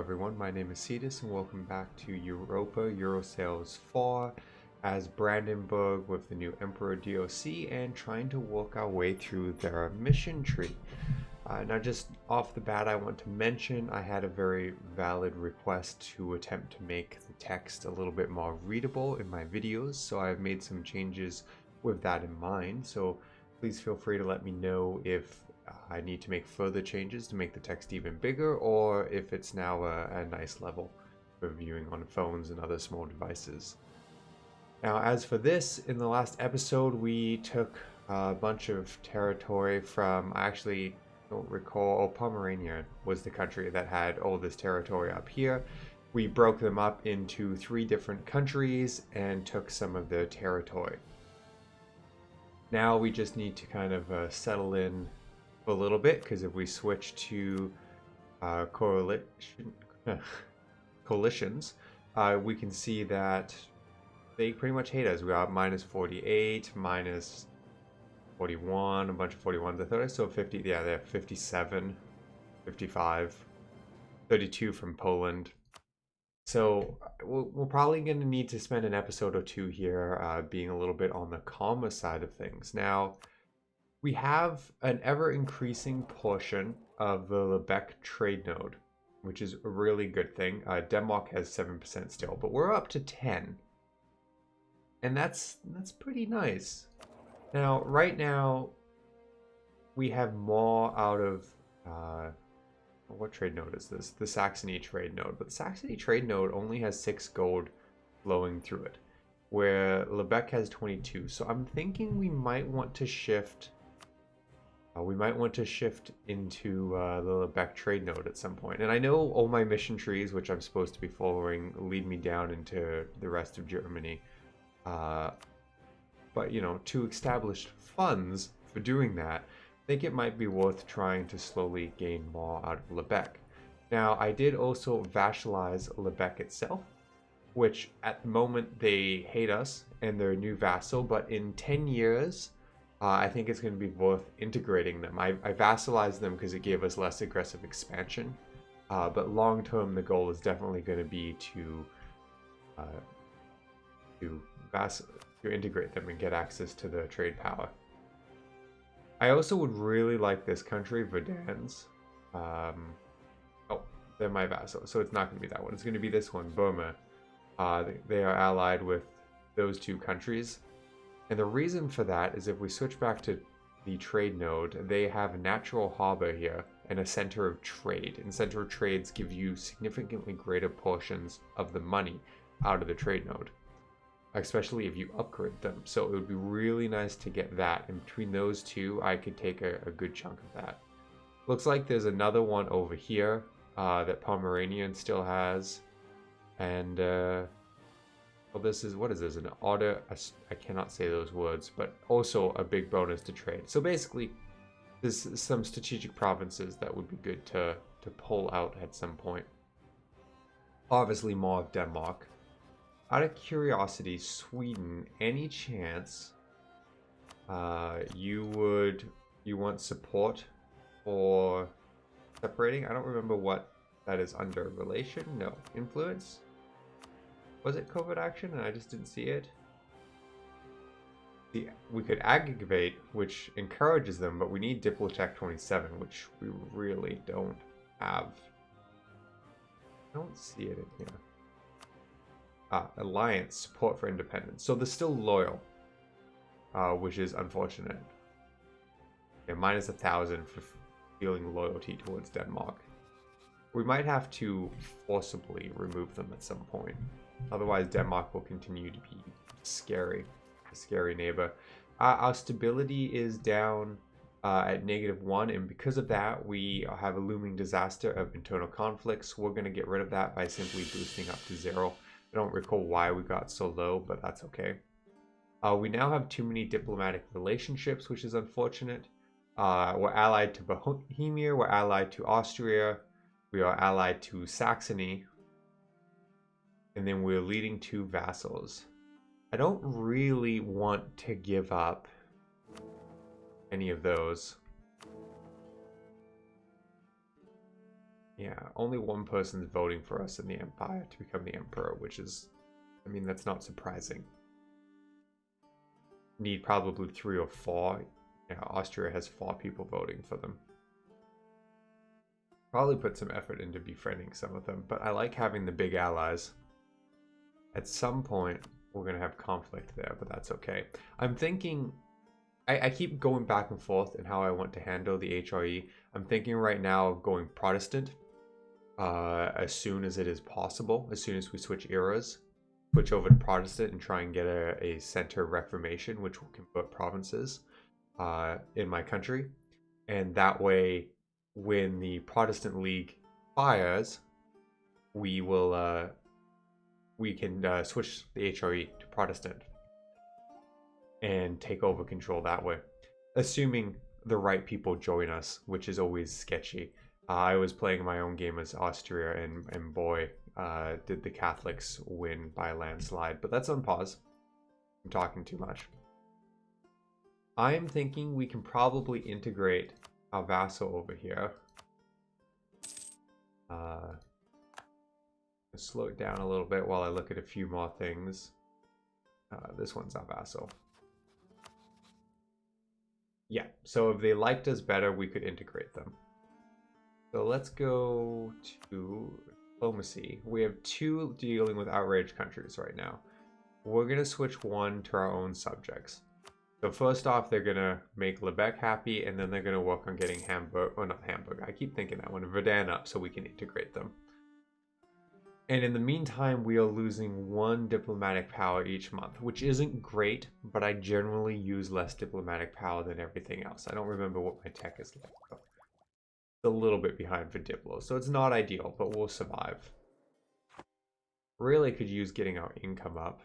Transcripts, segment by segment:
everyone, my name is Cetus and welcome back to Europa Eurosales 4 as Brandenburg with the new Emperor DOC and trying to work our way through their mission tree. Now just off the bat I want to mention I had a very valid request to attempt to make the text a little bit more readable in my videos, so I've made some changes with that in mind, so please feel free to let me know if I need to make further changes to make the text even bigger, or if it's now a nice level for viewing on phones and other small devices. Now, as for this, in the last episode, we took a bunch of territory from, I actually don't recall, Pomerania was the country that had all this territory up here. We broke them up into 3 different countries and took some of their territory. Now we just need to kind of settle in a little bit, because if we switch to coalitions, we can see that they pretty much hate us. We are minus 48, minus 41, a bunch of 41s. I thought I saw 50, yeah, they're 57, 55, 32 from Poland. So we're probably going to need to spend an episode or 2 here being a little bit on the calmer side of things. Now, we have an ever-increasing portion of the Lubeck trade node, which is a really good thing. Denmark has 7% still, but we're up to 10. And that's pretty nice. Now, right now, we have more out of... what trade node is this? The Saxony trade node. But the Saxony trade node only has 6 gold flowing through it, where Lubeck has 22. So I'm thinking we might want to shift... into the Lubeck trade node at some point. And I know all my mission trees, which I'm supposed to be following, lead me down into the rest of Germany. But, you know, to establish funds for doing that, I think it might be worth trying to slowly gain more out of Lubeck. Now, I did also vassalize Lubeck itself, which at the moment they hate us and they're a new vassal, but in 10 years... I think it's going to be worth integrating them. I vassalized them because it gave us less aggressive expansion, but long term the goal is definitely going to be to integrate them and get access to the trade power. I also would really like this country, Verdans. Oh, they're my vassal, so it's not going to be that one. It's going to be this one, Burma. They are allied with those 2 countries. And the reason for that is if we switch back to the trade node, they have a natural harbor here and a center of trade. And center of trades give you significantly greater portions of the money out of the trade node, especially if you upgrade them. So it would be really nice to get that. And between those 2, I could take a good chunk of that. Looks like there's another one over here that Pomeranian still has. And... well, this is, what is this, an order, I cannot say those words, but also a big bonus to trade. So basically, there's some strategic provinces that would be good to pull out at some point. Obviously more of Denmark. Out of curiosity, Sweden, any chance you want support for separating? I don't remember what that is under. Relation? No. Influence? Was it covert action and I just didn't see it? We could aggravate, which encourages them, but we need Diplotech 27, which we really don't have. I don't see it in here. Alliance, support for independence. So they're still loyal, which is unfortunate. Yeah, minus 1,000 for feeling loyalty towards Denmark. We might have to forcibly remove them at some point. Otherwise, Denmark will continue to be scary, a scary neighbor. Our stability is down at -1, and because of that, we have a looming disaster of internal conflicts. We're going to get rid of that by simply boosting up to 0. I don't recall why we got so low, but that's okay. We now have too many diplomatic relationships, which is unfortunate. We're allied to Bohemia, we're allied to Austria, we are allied to Saxony. And then we're leading 2 vassals. I don't really want to give up any of those. Yeah, only one person's voting for us in the Empire to become the Emperor, which is, I mean, that's not surprising. Need probably 3 or 4. Yeah, Austria has 4 people voting for them. Probably put some effort into befriending some of them, but I like having the big allies. At some point, we're going to have conflict there, but that's okay. I'm thinking, I keep going back and forth in how I want to handle the HRE. I'm thinking right now of going Protestant as soon as it is possible, as soon as we switch eras. Switch over to Protestant and try and get a center Reformation, which will convert provinces in my country. And that way, when the Protestant League fires, we will we can switch the HRE to Protestant and take over control that way, assuming the right people join us, which is always sketchy. I was playing my own game as Austria, and boy, did the Catholics win by a landslide. But that's on pause. I'm talking too much. I'm thinking we can probably integrate our vassal over here. Slow it down a little bit while I look at a few more things. This one's our vassal. Yeah, so if they liked us better, we could integrate them. So let's go to diplomacy. We have 2 dealing with outraged countries right now. We're going to switch 1 to our own subjects. So first off, they're going to make Lubeck happy, and then they're going to work on getting Hamburg, or not Hamburg, I keep thinking that one, Verdun up so we can integrate them. And in the meantime, we are losing 1 diplomatic power each month, which isn't great, but I generally use less diplomatic power than everything else. I don't remember what my tech is like, though. It's a little bit behind for Diplo, so it's not ideal, but we'll survive. Really could use getting our income up.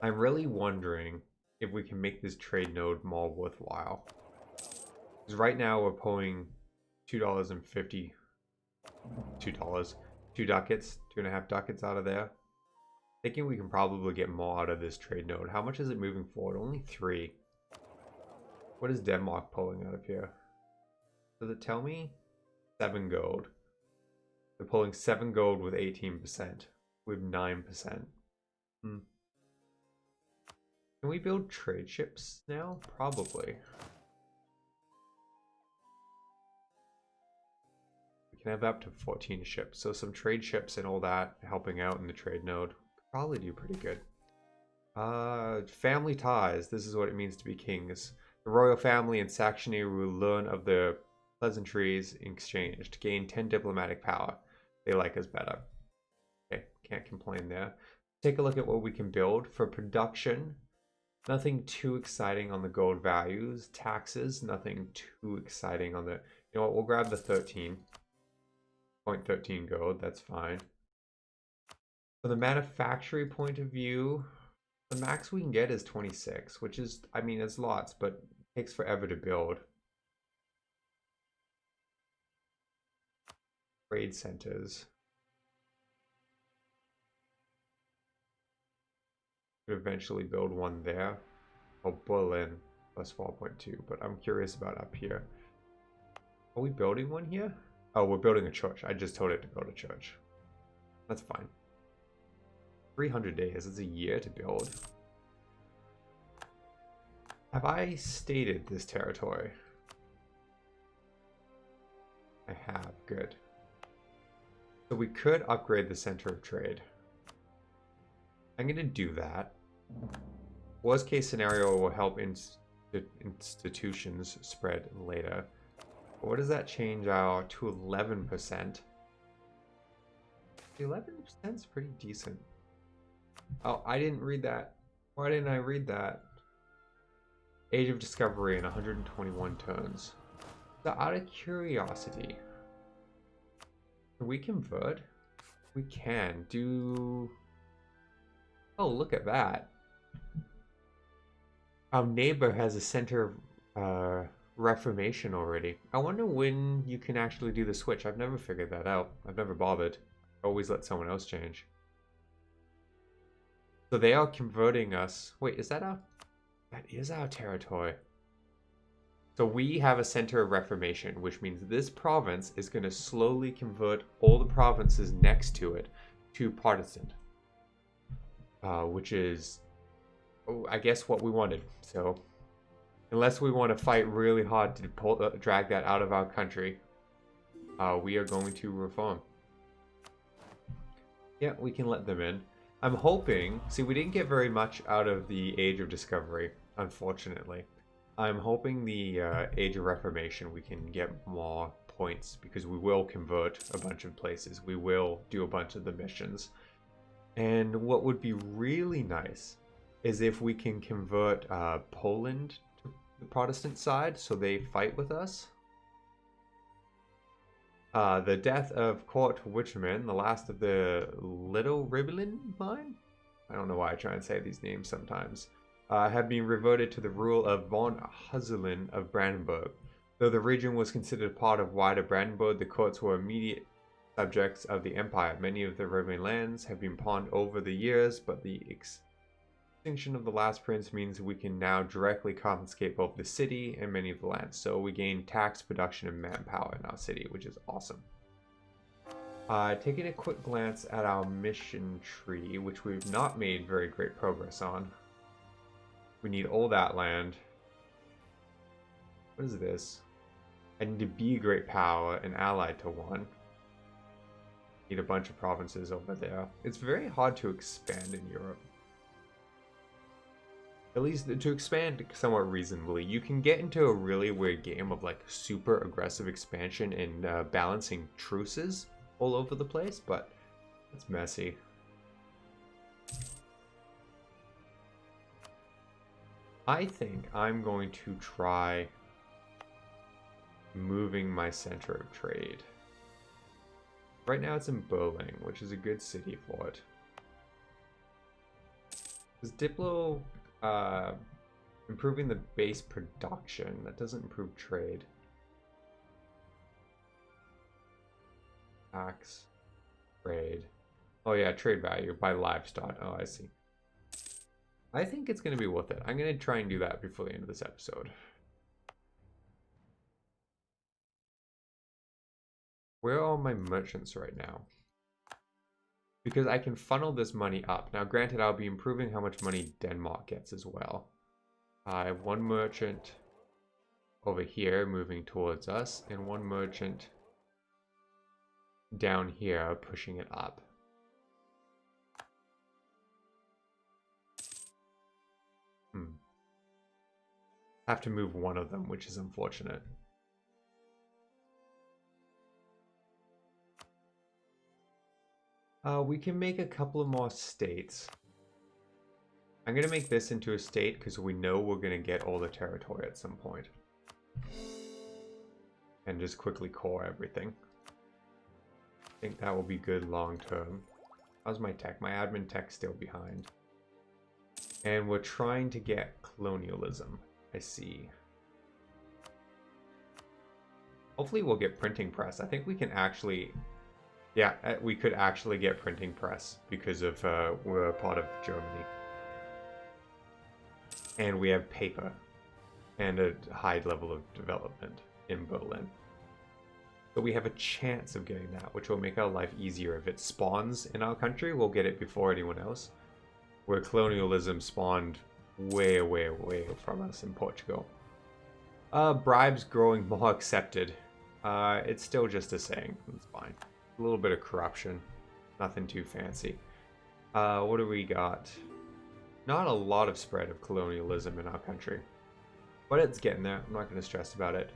I'm really wondering if we can make this trade node more worthwhile. Because right now we're pulling $2.50, $2 ducats, 2.5 ducats out of there. Thinking we can probably get more out of this trade node. How much is it moving forward? Only 3. What is Denmark pulling out of here? Does it tell me? 7 gold. They're pulling 7 gold with 18%. With 9%. Can we build trade ships now? Probably. We can have up to 14 ships. So some trade ships and all that helping out in the trade node. Could probably do pretty good. Family ties. This is what it means to be kings. The royal family and Saxony will learn of the pleasantries in exchange to gain 10 diplomatic power. They like us better. Okay, can't complain there. Take a look at what we can build for production. Nothing too exciting on the gold values. Taxes, nothing too exciting on the... You know what, we'll grab the 0.13 gold, that's fine. From the manufacturing point of view, the max we can get is 26, which is, I mean, it's lots, but it takes forever to build. Trade centers. Could eventually build one there. Oh, Berlin plus 4.2, but I'm curious about up here. Are we building one here? Oh, we're building a church. I just told it to build a church. That's fine. 300 days is a year to build. Have I stated this territory? I have. Good. So we could upgrade the center of trade. I'm going to do that. Worst case scenario will help institutions spread later. But what does that change our to 11%? 11% is pretty decent. Oh, I didn't read that. Why didn't I read that? Age of Discovery in 121 turns. So out of curiosity, can we convert? We can do... Oh, look at that. Our neighbor has a center of Reformation already. I wonder when you can actually do the switch. I've never figured that out. I've never bothered. I always let someone else change. So they are converting us. Wait, is that our... That is our territory. So we have a center of reformation, which means this province is going to slowly convert all the provinces next to it to Protestant, which is, I guess, what we wanted. So unless we want to fight really hard to drag that out of our country, we are going to reform. Yeah, we can let them in. I'm hoping... See, we didn't get very much out of the Age of Discovery, unfortunately. I'm hoping the Age of Reformation we can get more points, because we will convert a bunch of places. We will do a bunch of the missions. And what would be really nice is if we can convert Poland to the Protestant side, so they fight with us. The death of Court Witcherman, the last of the Little Ribbelin line? I don't know why I try and say these names sometimes. Have been reverted to the rule of von Huzzelin of Brandenburg. Though the region was considered part of wider Brandenburg, the courts were immediate subjects of the empire. Many of the Ribbelin lands have been pawned over the years, but the extinction of the last prince means we can now directly confiscate both the city and many of the lands. So we gain tax, production, and manpower in our city, which is awesome. Taking a quick glance at our mission tree, which we've not made very great progress on. We need all that land. What is this? I need to be a great power and allied to one. Need a bunch of provinces over there. It's very hard to expand in Europe. At least to expand somewhat reasonably. You can get into a really weird game of like super aggressive expansion and balancing truces all over the place, but it's messy. I think I'm going to try moving my center of trade. Right now it's in Berlin, which is a good city for it. Is Diplo improving the base production? That doesn't improve trade. Tax, trade. Oh yeah, trade value by livestock. Oh, I see. I think it's going to be worth it. I'm going to try and do that before the end of this episode. Where are my merchants right now? Because I can funnel this money up. Now, granted, I'll be improving how much money Denmark gets as well. I have one merchant over here moving towards us, and one merchant down here pushing it up. Have to move one of them, which is unfortunate. We can make a couple of more states. I'm going to make this into a state because we know we're going to get all the territory at some point. And just quickly core everything. I think that will be good long term. How's my tech? My admin tech's still behind. And we're trying to get colonialism. I see. Hopefully we'll get printing press. I think we can actually... Yeah, we could actually get printing press because of we're a part of Germany. And we have paper and a high level of development in Berlin. So we have a chance of getting that, which will make our life easier. If it spawns in our country, we'll get it before anyone else. Where colonialism spawned way, way, way from us in Portugal. Bribes growing more accepted. It's still just a saying. It's fine. A little bit of corruption. Nothing too fancy. What do we got? Not a lot of spread of colonialism in our country. But it's getting there. I'm not going to stress about it.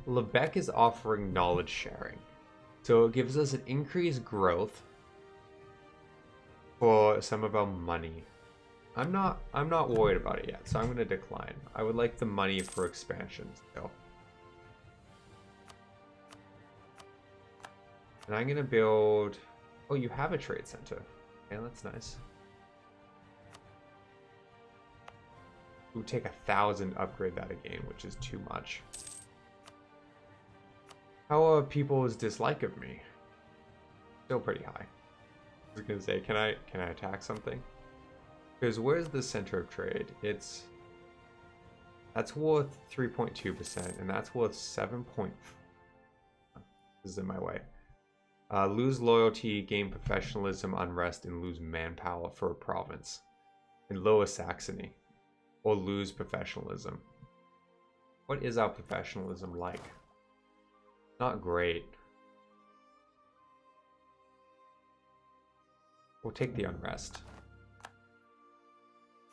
Lebec is offering knowledge sharing. So it gives us an increased growth for some of our money. I'm not worried about it yet, so I'm going to decline. I would like the money for expansion still. And I'm going to build... Oh, you have a trade center. Okay, that's nice. It would take 1,000 to upgrade that again, which is too much. How are people's dislike of me? Still pretty high. I was going to say, can I attack something? Because where's the center of trade? It's That's worth 3.2%, and that's worth 7. This is in my way. Lose loyalty, gain professionalism, unrest, and lose manpower for a province in Lower Saxony. Or lose professionalism. What is our professionalism like? Not great. We'll take the unrest.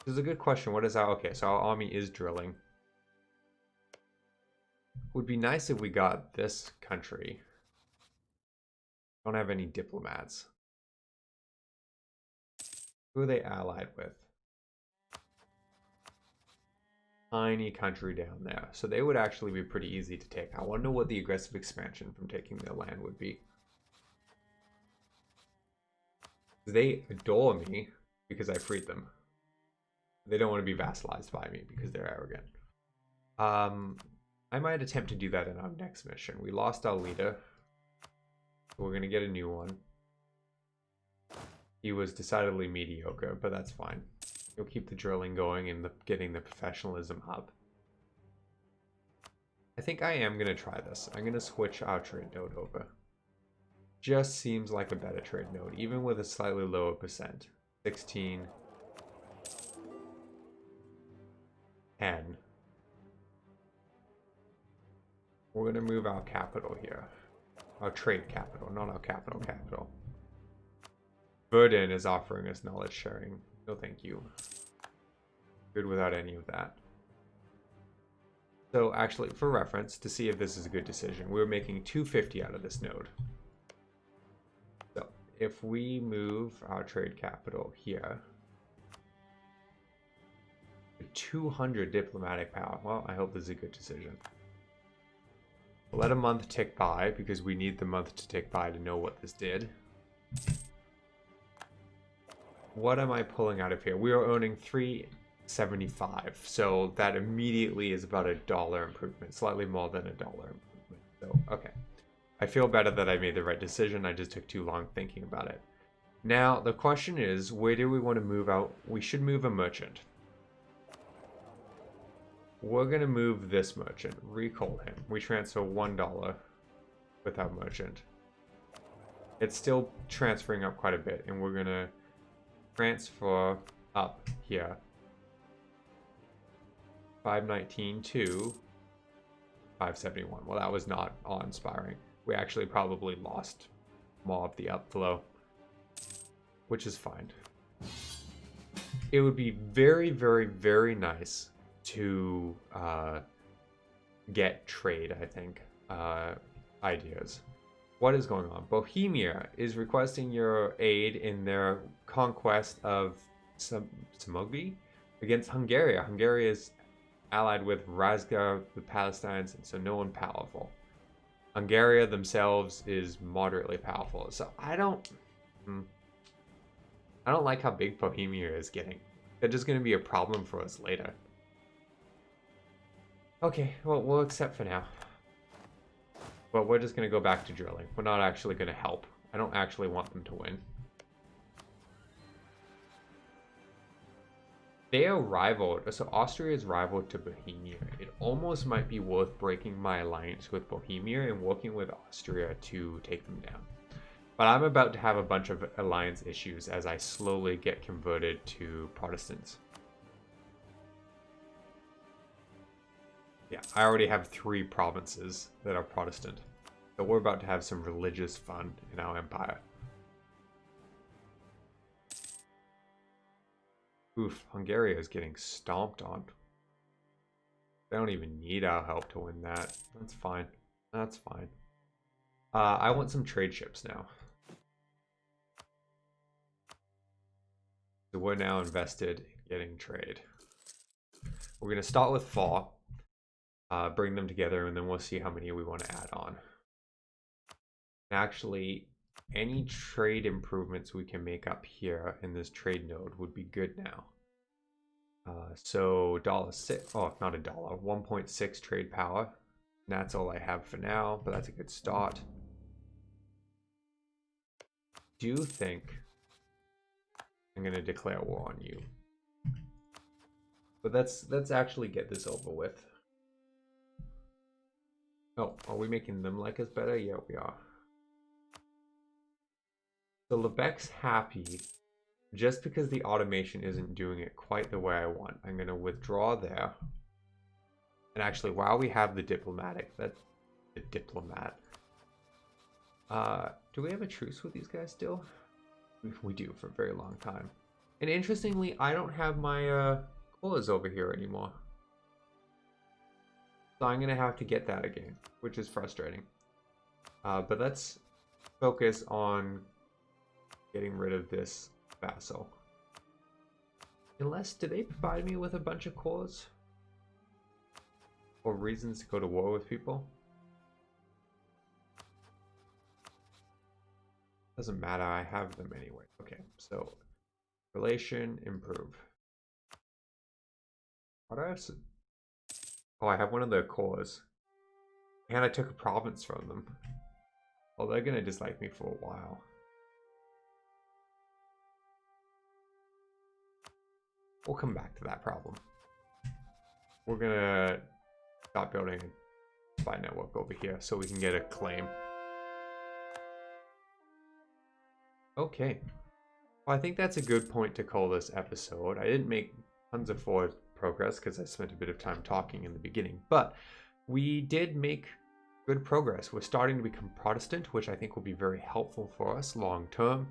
This is a good question. What is our... Okay, so our army is drilling. Would be nice if we got this country. Don't have any diplomats. Who are they allied with? Tiny country down there. So they would actually be pretty easy to take. I wonder what the aggressive expansion from taking their land would be. They adore me because I freed them. They don't want to be vassalized by me because they're arrogant. I might attempt to do that in our next mission. We lost our leader. We're going to get a new one. He was decidedly mediocre, but that's fine. He'll keep the drilling going and getting the professionalism up. I think I am going to try this. I'm going to switch our trade node over. Just seems like a better trade node, even with a slightly lower percent. 16. 10. We're going to move our capital here. Our trade capital, not our capital capital. Verdun is offering us knowledge sharing. No thank you. Good without any of that. So actually, for reference, to see if this is a good decision, we're making 250 out of this node. So if we move our trade capital here, 200 diplomatic power. Well, I hope this is a good decision. Let a month tick by because we need the month to tick by to know what this did. What am I pulling out of here? We are earning 375, so that immediately is about $1 improvement, slightly more than $1 improvement. So, okay. I feel better that I made the right decision. I just took too long thinking about it. Now, the question is, where do we want to move out? We should move a merchant. We're going to move this merchant, recall him. We transfer $1 with our merchant. It's still transferring up quite a bit, and we're going to transfer up here. 519 to 571. Well, that was not awe-inspiring. We actually probably lost more of the upflow, which is fine. It would be very, very, very nice to get trade, I think, ideas. What is going on? Bohemia is requesting your aid in their conquest of Samogvi against Hungary. Hungary is allied with Razga, the Palestinians, and so no one powerful. Hungary themselves is moderately powerful. So I don't like how big Bohemia is getting. They're just going to be a problem for us later. Okay, well, we'll accept for now. But we're just going to go back to drilling. We're not actually going to help. I don't actually want them to win. They are rivaled. So Austria is rivaled to Bohemia. It almost might be worth breaking my alliance with Bohemia and working with Austria to take them down. But I'm about to have a bunch of alliance issues as I slowly get converted to Protestants. Yeah, I already have 3 provinces that are Protestant. So we're about to have some religious fun in our empire. Oof, Hungary is getting stomped on. They don't even need our help to win that. That's fine. That's fine. I want some trade ships now. So we're now invested in getting trade. We're going to start with 4. Bring them together, and then we'll see how many we want to add on. Actually, any trade improvements we can make up here in this trade node would be good now. So $6, oh, not $1, 1.6 trade power. And that's all I have for now, but that's a good start. Do you think I'm going to declare war on you? But let's actually get this over with. Oh, are we making them like us better? Yeah, we are. So Lebec's happy just because the automation isn't doing it quite the way I want. I'm going to withdraw there. And actually, while we have the diplomatic, that's the diplomat. Do we have a truce with these guys still? We do for a very long time. And interestingly, I don't have my coolers over here anymore. So I'm going to have to get that again, which is frustrating. But let's focus on getting rid of this vassal. Unless, do they provide me with a bunch of cores? Or reasons to go to war with people? Doesn't matter, I have them anyway. Okay, so relation, improve. What do I have? Oh, I have one of their cores. And I took a province from them. Well, they're gonna dislike me for a while. We'll come back to that problem. We're gonna start building a spy network over here so we can get a claim. Okay. Well, I think that's a good point to call this episode. I didn't make tons of forward progress because I spent a bit of time talking in the beginning, but we did make good progress. We're starting to become Protestant, which I think will be very helpful for us long term.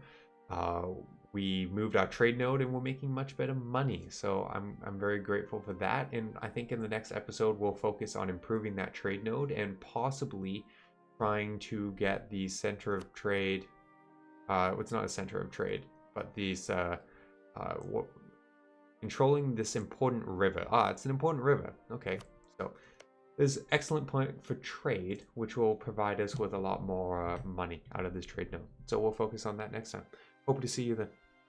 We moved our trade node and we're making much better money. So I'm very grateful for that. And I think in the next episode, we'll focus on improving that trade node and possibly trying to get the center of trade. It's not a center of trade, but these controlling this important river. It's an important river. Okay, so there's excellent point for trade, which will provide us with a lot more money out of this trade node. So we'll focus on that next time. Hope to see you then.